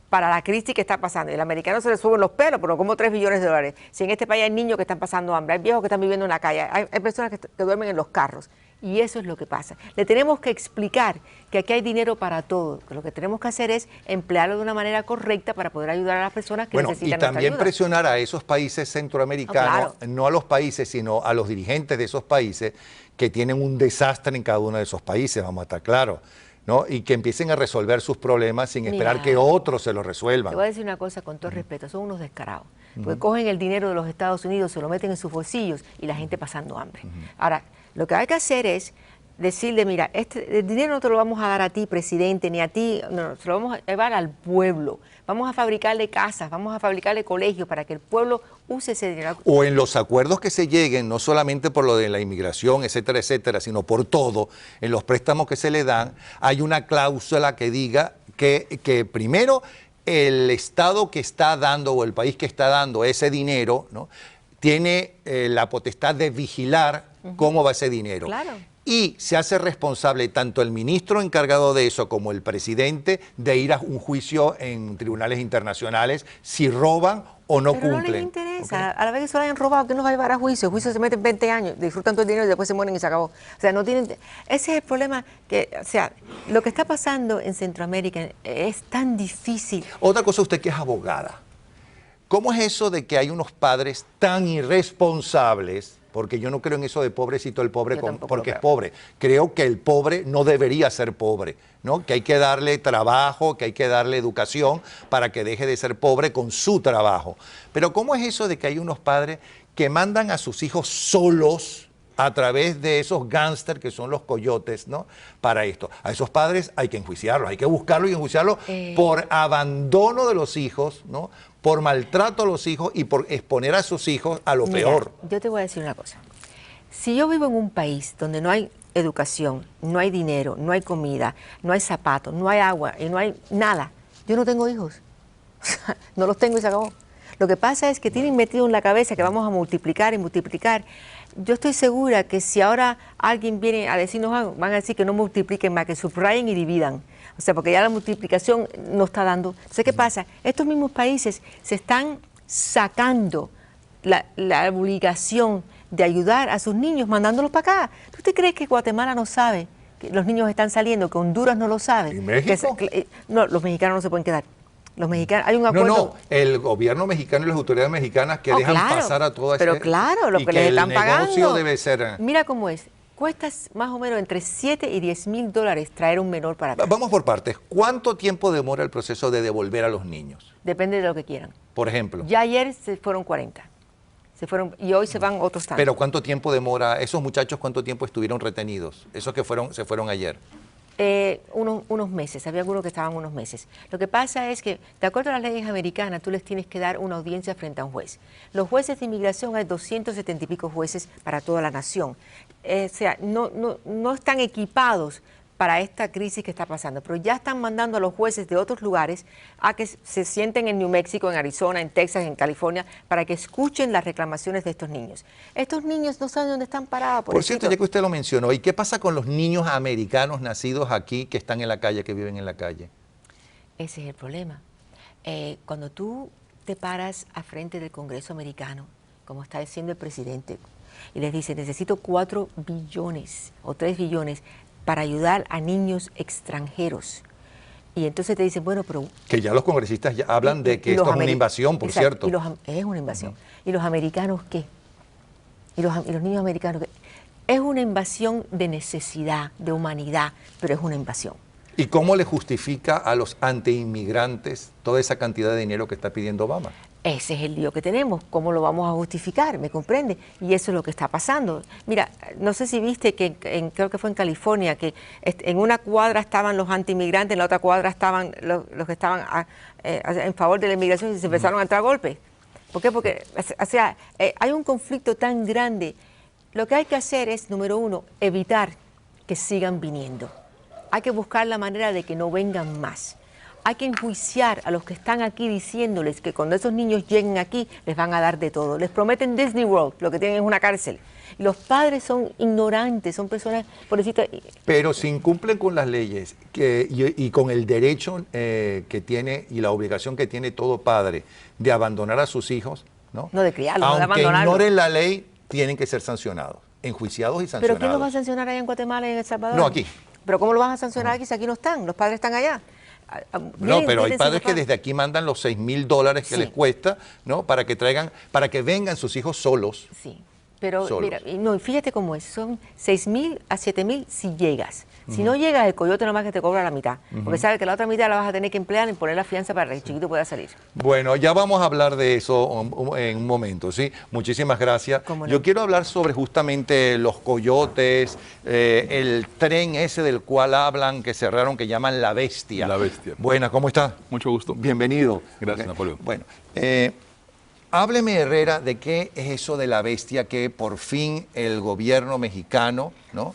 para la crisis que está pasando. Y al americano se le suben los pelos, pero como $3 billones. Si en este país hay niños que están pasando hambre, hay viejos que están viviendo en la calle, hay personas que duermen en los carros. Y eso es lo que pasa. Le tenemos que explicar que aquí hay dinero para todo, que lo que tenemos que hacer es emplearlo de una manera correcta para poder ayudar a las personas que necesitan nuestra ayuda. Y también presionar a esos países centroamericanos, no a los países, sino a los dirigentes de esos países que tienen un desastre en cada uno de esos países, vamos a estar claros, ¿no? Y que empiecen a resolver sus problemas sin esperar que otros se los resuelvan. Te voy a decir una cosa con todo respeto, son unos descarados, porque cogen el dinero de los Estados Unidos, se lo meten en sus bolsillos y la gente pasando hambre. Ahora, lo que hay que hacer es decirle, mira, el dinero no te lo vamos a dar a ti, presidente, ni a ti, no, se lo vamos a llevar al pueblo. Vamos a fabricarle casas, vamos a fabricarle colegios para que el pueblo use ese dinero. O en los acuerdos que se lleguen, no solamente por lo de la inmigración, etcétera, sino por todo, en los préstamos que se le dan, hay una cláusula que diga que primero el Estado que está dando o el país que está dando ese dinero, ¿no?, tiene la potestad de vigilar cómo va ese dinero. Claro. Y se hace responsable tanto el ministro encargado de eso como el presidente de ir a un juicio en tribunales internacionales si roban o no cumplen. No les interesa. A la vez que se lo hayan robado, ¿qué nos va a llevar a juicio? El juicio se mete en 20 años, disfrutan todo el dinero y después se mueren y se acabó. O sea, no tienen... Ese es el problema que, o sea, lo que está pasando en Centroamérica es tan difícil. Otra cosa, usted que es abogada, ¿cómo es eso de que hay unos padres tan irresponsables? Porque yo no creo en eso de pobrecito el pobre porque es pobre. Creo que el pobre no debería ser pobre, ¿no? Que hay que darle trabajo, que hay que darle educación para que deje de ser pobre con su trabajo. Pero ¿cómo es eso de que hay unos padres que mandan a sus hijos solos a través de esos gángsters que son los coyotes, ¿no?, para esto? A esos padres hay que enjuiciarlos, hay que buscarlos y enjuiciarlos por abandono de los hijos, ¿no?, por maltrato a los hijos y por exponer a sus hijos a lo peor. Yo te voy a decir una cosa. Si yo vivo en un país donde no hay educación, no hay dinero, no hay comida, no hay zapatos, no hay agua y no hay nada, yo no tengo hijos. No los tengo y se acabó. Lo que pasa es que tienen metido en la cabeza que vamos a multiplicar y multiplicar. Yo estoy segura que si ahora alguien viene a decirnos, van a decir que no multipliquen más, que subrayen y dividan. O sea, porque ya la multiplicación no está dando. Entonces, ¿qué pasa? Estos mismos países se están sacando la obligación de ayudar a sus niños mandándolos para acá. ¿Tú te crees que Guatemala no sabe que los niños están saliendo, que Honduras no lo sabe? ¿Y México? No, los mexicanos no se pueden quedar. Los mexicanos, hay un acuerdo. No, el gobierno mexicano y las autoridades mexicanas que dejan pasar a toda esa... Pero claro, lo que les están pagando. El negocio debe ser... Mira cómo es. Cuesta más o menos entre $7 y $10,000 traer un menor para acá. Vamos por partes. ¿Cuánto tiempo demora el proceso de devolver a los niños? Depende de lo que quieran. Por ejemplo. Ya ayer se fueron 40. Se fueron y hoy se van otros tantos. Pero ¿cuánto tiempo demora? ¿Esos muchachos cuánto tiempo estuvieron retenidos? Esos que se fueron ayer. Unos meses, había algunos que estaban unos meses. Lo que pasa es que, de acuerdo a las leyes americanas, tú les tienes que dar una audiencia frente a un juez. Los jueces de inmigración, hay 270 y pico jueces para toda la nación. O sea, no están equipados para esta crisis que está pasando, pero ya están mandando a los jueces de otros lugares a que se sienten en New México, en Arizona, en Texas, en California, para que escuchen las reclamaciones de estos niños. Estos niños no saben dónde están parados. Por cierto, ya que usted lo mencionó, ¿y qué pasa con los niños americanos nacidos aquí que están en la calle, que viven en la calle? Ese es el problema. Cuando tú te paras a frente del Congreso americano, como está diciendo el presidente, y les dice, necesito 4 billones o 3 billones para ayudar a niños extranjeros. Y entonces te dicen, bueno, pero... Que ya los congresistas ya hablan de que esto es una invasión, por cierto. Es una invasión. ¿Y los americanos qué? ¿Y los niños americanos qué? Es una invasión de necesidad, de humanidad, pero es una invasión. ¿Y cómo le justifica a los antiinmigrantes toda esa cantidad de dinero que está pidiendo Obama? Ese es el lío que tenemos. ¿Cómo lo vamos a justificar? ¿Me comprende? Y eso es lo que está pasando. Mira, no sé si viste que creo que fue en California, que en una cuadra estaban los antiinmigrantes, en la otra cuadra estaban los que estaban en favor de la inmigración y se empezaron a entrar a golpes. ¿Por qué? Porque, o sea, hay un conflicto tan grande. Lo que hay que hacer es, número 1, evitar que sigan viniendo. Hay que buscar la manera de que no vengan más. Hay que enjuiciar a los que están aquí diciéndoles que cuando esos niños lleguen aquí les van a dar de todo. Les prometen Disney World, lo que tienen es una cárcel. Y los padres son ignorantes, son personas, pobrecitas. Pero si incumplen con las leyes y con el derecho que tiene y la obligación que tiene todo padre de abandonar a sus hijos, ¿no? No, de criarlos, no de aunque abandonarlos. ignoren la ley, tienen que ser sancionados, enjuiciados y sancionados. ¿Pero quién los va a sancionar allá en Guatemala y en El Salvador? No, aquí. ¿Pero cómo lo vas a sancionar aquí si aquí no están? Los padres están allá. No, pero hay padres que desde aquí mandan los $6,000 que les cuesta, ¿no? Para que vengan sus hijos solos. Sí, pero solos. mira, no, fíjate cómo es, son 6,000 a 7,000 si llegas. Si no llegas, el coyote nomás que te cobra la mitad, porque sabe que la otra mitad la vas a tener que emplear en poner la fianza para que el chiquito pueda salir. Bueno, ya vamos a hablar de eso en un momento, ¿sí? Muchísimas gracias. ¿Cómo no? Yo quiero hablar sobre justamente los coyotes, el tren ese del cual hablan, que cerraron, que llaman La Bestia. La Bestia. Buenas, ¿cómo está? Mucho gusto. Bienvenido. Gracias, Napoleón. Bueno, hábleme, Herrera, de qué es eso de La Bestia que por fin el gobierno mexicano, ¿no?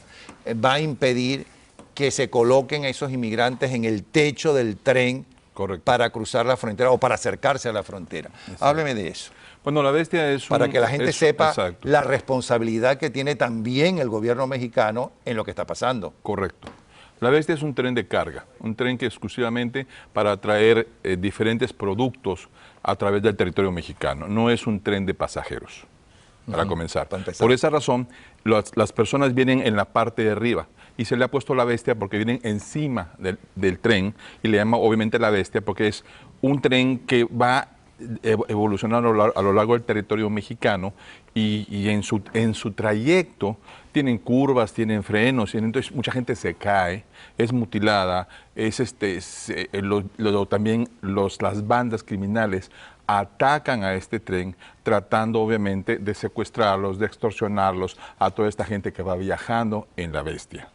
Va a impedir que se coloquen esos inmigrantes en el techo del tren. Correcto. Para cruzar la frontera o para acercarse a la frontera. Exacto. Hábleme de eso. Bueno, La Bestia es Para que la gente sepa exacto. la responsabilidad que tiene también el gobierno mexicano en lo que está pasando. Correcto. La Bestia es un tren de carga, un tren que exclusivamente para traer diferentes productos a través del territorio mexicano. No es un tren de pasajeros, para comenzar. Para empezar. Por esa razón, las personas vienen en la parte de arriba y se le ha puesto La Bestia porque vienen encima del tren y le llama obviamente La Bestia porque es un tren que va evolucionando a lo largo del territorio mexicano y en su trayecto tienen curvas, tienen frenos, entonces mucha gente se cae, es mutilada, también las bandas criminales atacan a este tren tratando obviamente de secuestrarlos, de extorsionarlos a toda esta gente que va viajando en La Bestia.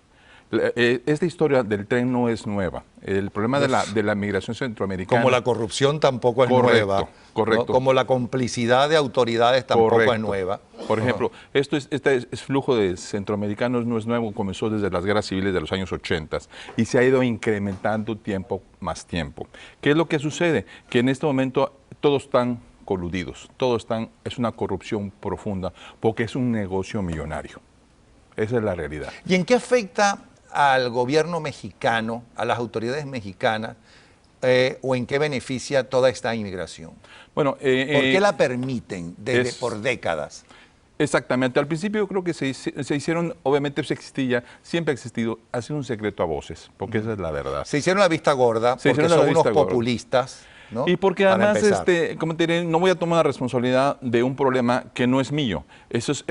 Esta historia del tren no es nueva. El problema de la migración centroamericana... Como la corrupción tampoco es nueva. Correcto. ¿no? Como la complicidad de autoridades tampoco es nueva. Por ejemplo, este flujo de centroamericanos no es nuevo, comenzó desde las guerras civiles de los años 80 y se ha ido incrementando tiempo más tiempo. ¿Qué es lo que sucede? Que en este momento todos están coludidos, es una corrupción profunda porque es un negocio millonario. Esa es la realidad. ¿Y en qué afecta al gobierno mexicano, a las autoridades mexicanas, o en qué beneficia toda esta inmigración? Bueno, ¿Por qué la permiten por décadas? Exactamente. Al principio yo creo que se hicieron, obviamente eso existía, siempre ha existido, ha sido un secreto a voces, porque esa es la verdad. Se hicieron la vista gorda porque son unos populistas. ¿No? Y porque además, como te diré, no voy a tomar la responsabilidad de un problema que no es mío.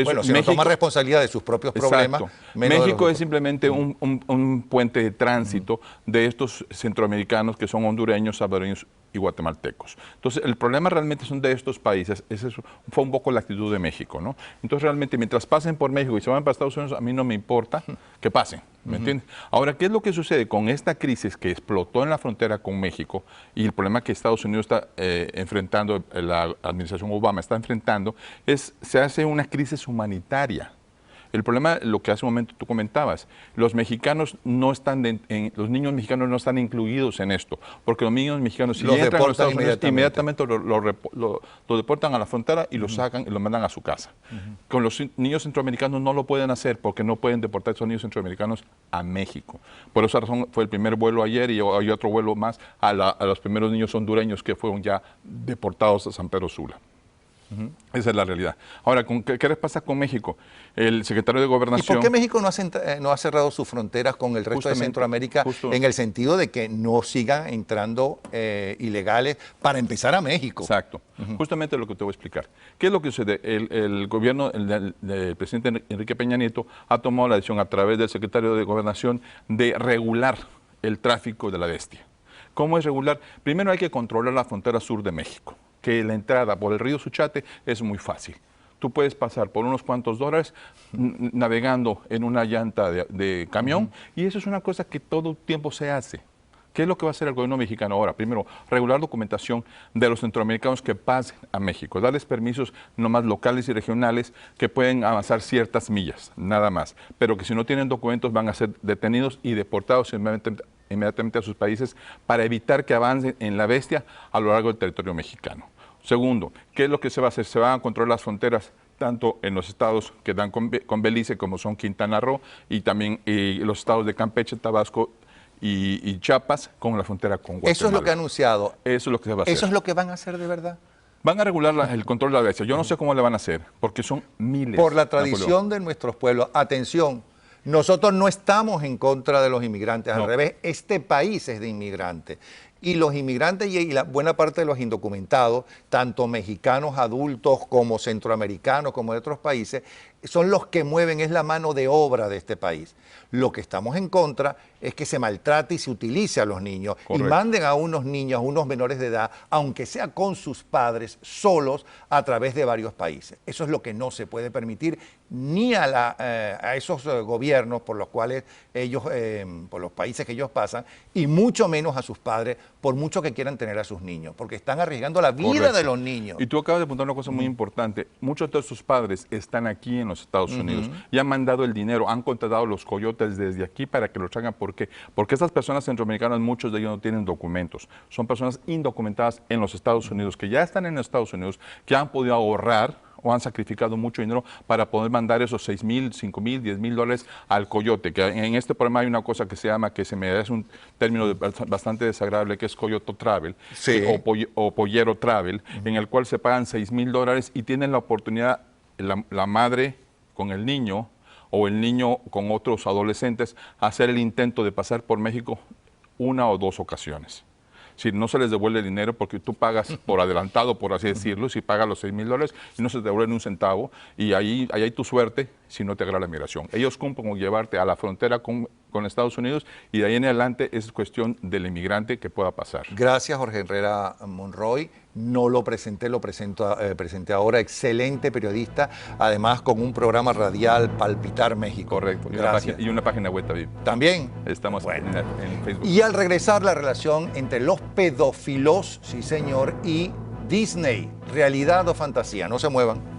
Bueno, si México no toma responsabilidad de sus propios problemas. México es simplemente un puente de tránsito de estos centroamericanos que son hondureños, salvadoreños y guatemaltecos. Entonces, el problema realmente son de estos países. Esa fue un poco la actitud de México, ¿no? Entonces, realmente, mientras pasen por México y se van para Estados Unidos, a mí no me importa que pasen, ¿me entiendes? Ahora, ¿qué es lo que sucede con esta crisis que explotó en la frontera con México y el problema que Estados Unidos está enfrentando, la administración Obama está enfrentando, se hace una crisis humanitaria. El problema, lo que hace un momento tú comentabas, los mexicanos no están, los niños mexicanos no están incluidos en esto, porque los niños mexicanos si entran a los Estados Unidos, inmediatamente lo deportan a la frontera y lo sacan y lo mandan a su casa. Con los niños centroamericanos no lo pueden hacer porque no pueden deportar a esos niños centroamericanos a México. Por esa razón fue el primer vuelo ayer y hay otro vuelo más a los primeros niños hondureños que fueron ya deportados a San Pedro Sula. Esa es la realidad. Ahora, ¿qué les pasa con México? El secretario de Gobernación... ¿Y por qué México no ha cerrado sus fronteras con el resto de Centroamérica en el sentido de que no sigan entrando ilegales para empezar a México? Exacto. Justamente lo que te voy a explicar. ¿Qué es lo que sucede? El gobierno del presidente Enrique Peña Nieto ha tomado la decisión a través del secretario de Gobernación de regular el tráfico de la bestia. ¿Cómo es regular? Primero hay que controlar la frontera sur de México, que la entrada por el río Suchate es muy fácil. Tú puedes pasar por unos cuantos dólares navegando en una llanta de camión y eso es una cosa que todo el tiempo se hace. ¿Qué es lo que va a hacer el gobierno mexicano ahora? Primero, regular documentación de los centroamericanos que pasen a México, darles permisos nomás locales y regionales que pueden avanzar ciertas millas, nada más, pero que si no tienen documentos van a ser detenidos y deportados inmediatamente a sus países para evitar que avancen en la bestia a lo largo del territorio mexicano. Segundo, ¿qué es lo que se va a hacer? Se van a controlar las fronteras tanto en los estados que dan con Belice, como son Quintana Roo, y también los estados de Campeche, Tabasco y Chiapas, con la frontera con Guatemala. Eso es lo que ha anunciado. Eso es lo que se va a hacer. ¿Eso es lo que van a hacer de verdad? Van a regular el control de la bestia. Yo no sé cómo le van a hacer, porque son miles. Por la tradición de nuestros pueblos. Atención, nosotros no estamos en contra de los inmigrantes, al revés, este país es de inmigrantes. Y los inmigrantes y la buena parte de los indocumentados, tanto mexicanos adultos como centroamericanos, como de otros países, son los que mueven, es la mano de obra de este país. Lo que estamos en contra es que se maltrate y se utilice a los niños. Correcto. Y manden a unos niños, a unos menores de edad, aunque sea con sus padres, solos, a través de varios países. Eso es lo que no se puede permitir ni a esos gobiernos por los cuales ellos, por los países que ellos pasan, y mucho menos a sus padres, por mucho que quieran tener a sus niños, porque están arriesgando la vida Correcto. De los niños. Y tú acabas de apuntar una cosa muy importante. Muchos de sus padres están aquí en los Estados Unidos y han mandado el dinero, han contratado los coyotes desde aquí para que lo traigan. ¿Por qué? Porque esas personas centroamericanas, muchos de ellos no tienen documentos. Son personas indocumentadas en los Estados Unidos, que ya están en los Estados Unidos, que han podido ahorrar o han sacrificado mucho dinero para poder mandar esos $6,000, $5,000, $10,000 al coyote. Que en este programa hay una cosa que se llama, que se me da, es un término bastante desagradable, que es coyote travel, sí. O pollero travel, en el cual se pagan $6,000 y tienen la oportunidad, la madre con el niño o el niño con otros adolescentes, a hacer el intento de pasar por México 1 o 2 ocasiones. Si no se les devuelve el dinero porque tú pagas por adelantado, por así decirlo, si pagas los $6,000 y no se te devuelve ni un centavo, y ahí hay tu suerte si no te agarra la migración. Ellos cumplen con llevarte a la frontera con Estados Unidos y de ahí en adelante es cuestión del inmigrante que pueda pasar. Gracias, Jorge Herrera Monroy. No lo presenté, presenté ahora. Excelente periodista, además con un programa radial, Palpitar México. Correcto. Y una página web también. ¿También? Estamos en Facebook. Y al regresar, la relación entre los pedófilos, sí señor, y Disney, realidad o fantasía. No se muevan.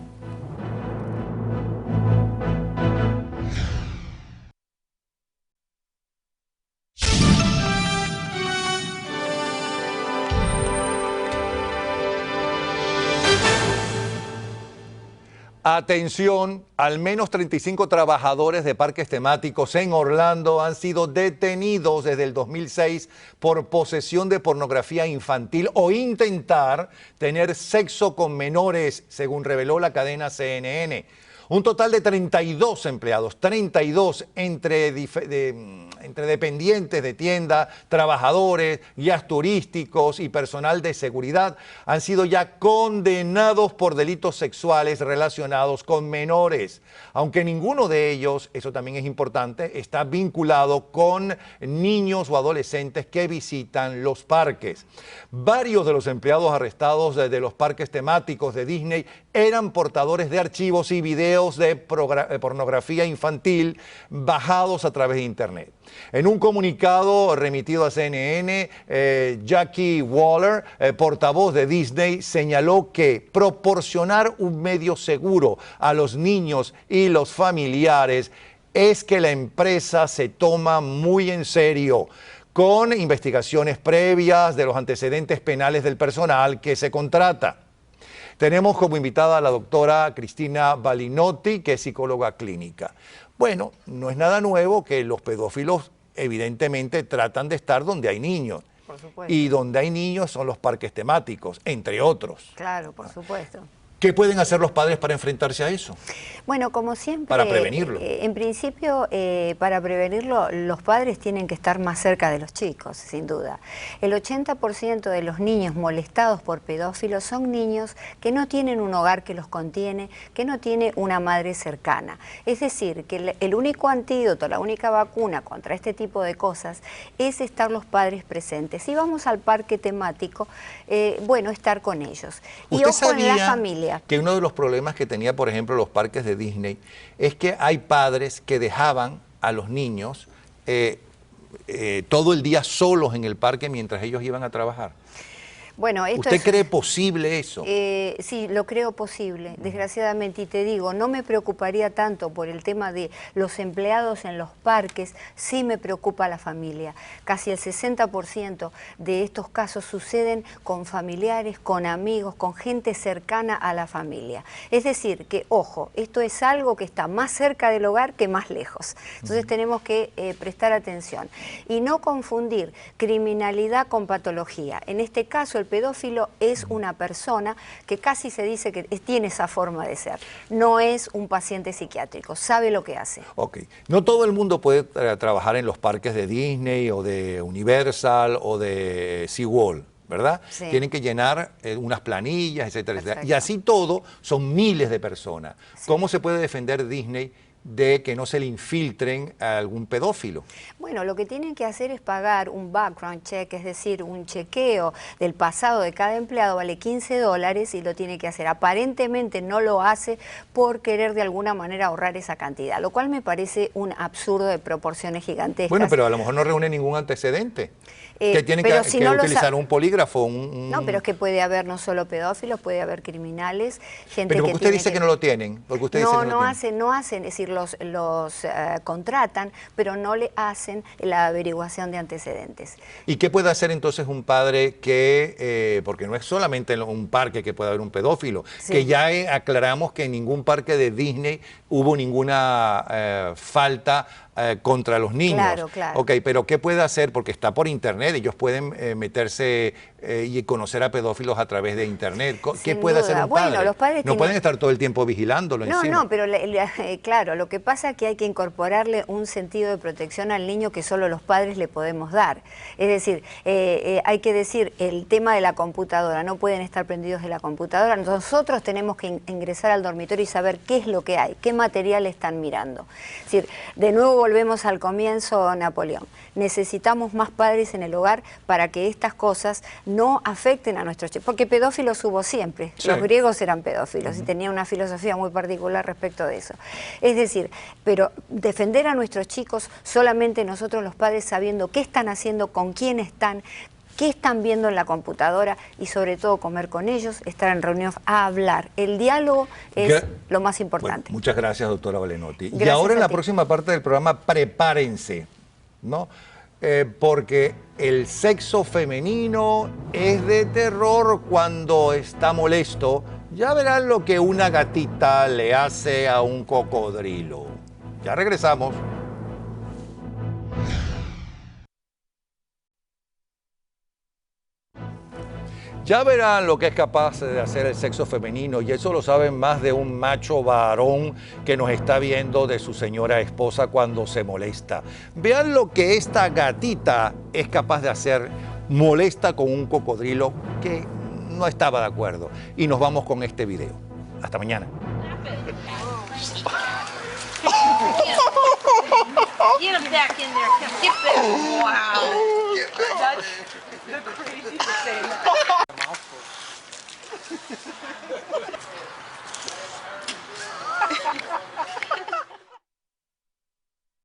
Atención, al menos 35 trabajadores de parques temáticos en Orlando han sido detenidos desde el 2006 por posesión de pornografía infantil o intentar tener sexo con menores, según reveló la cadena CNN. Un total de 32 empleados, 32 entre dependientes de tienda, trabajadores, guías turísticos y personal de seguridad han sido ya condenados por delitos sexuales relacionados con menores. Aunque ninguno de ellos, eso también es importante, está vinculado con niños o adolescentes que visitan los parques. Varios de los empleados arrestados de los parques temáticos de Disney eran portadores de archivos y videos videos de pornografía infantil bajados a través de Internet. En un comunicado remitido a CNN, Jackie Waller, portavoz de Disney, señaló que proporcionar un medio seguro a los niños y los familiares es que la empresa se toma muy en serio, con investigaciones previas de los antecedentes penales del personal que se contrata. Tenemos como invitada a la doctora Cristina Balinotti, que es psicóloga clínica. Bueno, no es nada nuevo que los pedófilos evidentemente tratan de estar donde hay niños. Por supuesto. Y donde hay niños son los parques temáticos, entre otros. Claro, por supuesto. ¿Qué pueden hacer los padres para enfrentarse a eso? Bueno, como siempre... Para prevenirlo. En principio, para prevenirlo, los padres tienen que estar más cerca de los chicos, sin duda. El 80% de los niños molestados por pedófilos son niños que no tienen un hogar que los contiene, que no tiene una madre cercana. Es decir, que el único antídoto, la única vacuna contra este tipo de cosas es estar los padres presentes. Si vamos al parque temático, bueno, estar con ellos. Y ojo en la familia. Que uno de los problemas que tenía, por ejemplo, los parques de Disney es que hay padres que dejaban a los niños todo el día solos en el parque mientras ellos iban a trabajar. Bueno, ¿Usted cree posible eso? Sí, lo creo posible, desgraciadamente, y te digo, no me preocuparía tanto por el tema de los empleados en los parques, sí me preocupa la familia. Casi el 60% de estos casos suceden con familiares, con amigos, con gente cercana a la familia. Es decir, que, ojo, esto es algo que está más cerca del hogar que más lejos. Entonces tenemos que prestar atención y no confundir criminalidad con patología. En este caso, el pedófilo es una persona que casi se dice que tiene esa forma de ser. No es un paciente psiquiátrico, sabe lo que hace. Ok. No todo el mundo puede trabajar en los parques de Disney o de Universal o de SeaWorld, ¿verdad? Sí. Tienen que llenar unas planillas, etcétera, etcétera. Y así todo son miles de personas. Sí. ¿Cómo se puede defender Disney de que no se le infiltren a algún pedófilo? Bueno, lo que tienen que hacer es pagar un background check, es decir, un chequeo del pasado de cada empleado, vale $15 y lo tiene que hacer. Aparentemente no lo hace por querer de alguna manera ahorrar esa cantidad, lo cual me parece un absurdo de proporciones gigantescas. Bueno, pero a lo mejor no reúne ningún antecedente. Que tienen que si no utilizar un polígrafo. No, pero es que puede haber no solo pedófilos, puede haber criminales, gente pero que usted dice que no lo tienen. Porque usted dice que no hacen, es decir, los contratan, pero no le hacen la averiguación de antecedentes. ¿Y qué puede hacer entonces un padre que, porque no es solamente en un parque que puede haber un pedófilo, sí, que ya aclaramos que en ningún parque de Disney hubo ninguna falta contra los niños? Claro, claro. Ok, pero ¿qué puede hacer? Porque está por internet, ellos pueden meterse y conocer a pedófilos a través de internet. ¿Qué puede hacer un padre? Bueno, los padres no pueden estar todo el tiempo vigilándolo encima. No, pero claro, lo que pasa es que hay que incorporarle un sentido de protección al niño que solo los padres le podemos dar. Es decir, hay que decir, el tema de la computadora, no pueden estar prendidos de la computadora. Nosotros tenemos que ingresar al dormitorio y saber qué es lo que hay, qué material están mirando. Es decir, de nuevo volvemos al comienzo, Napoleón. Necesitamos más padres en el hogar para que estas cosas no afecten a nuestros chicos. Porque pedófilos hubo siempre. Sí. Los griegos eran pedófilos y tenían una filosofía muy particular respecto de eso. Es decir, pero defender a nuestros chicos solamente nosotros los padres sabiendo qué están haciendo, con quién están, qué están viendo en la computadora y sobre todo comer con ellos, estar en reunión, a hablar. El diálogo es lo más importante. Bueno, muchas gracias, doctora Balinotti. Y ahora en la próxima parte del programa, prepárense, ¿no? Porque el sexo femenino es de terror cuando está molesto. Ya verán lo que una gatita le hace a un cocodrilo. Ya regresamos. Ya verán lo que es capaz de hacer el sexo femenino, y eso lo saben más de un macho varón que nos está viendo de su señora esposa cuando se molesta. Vean lo que esta gatita es capaz de hacer, molesta con un cocodrilo que no estaba de acuerdo. Y nos vamos con este video. Hasta mañana. Get him back in there, Kim. Get back. Wow. That's the craziest thing.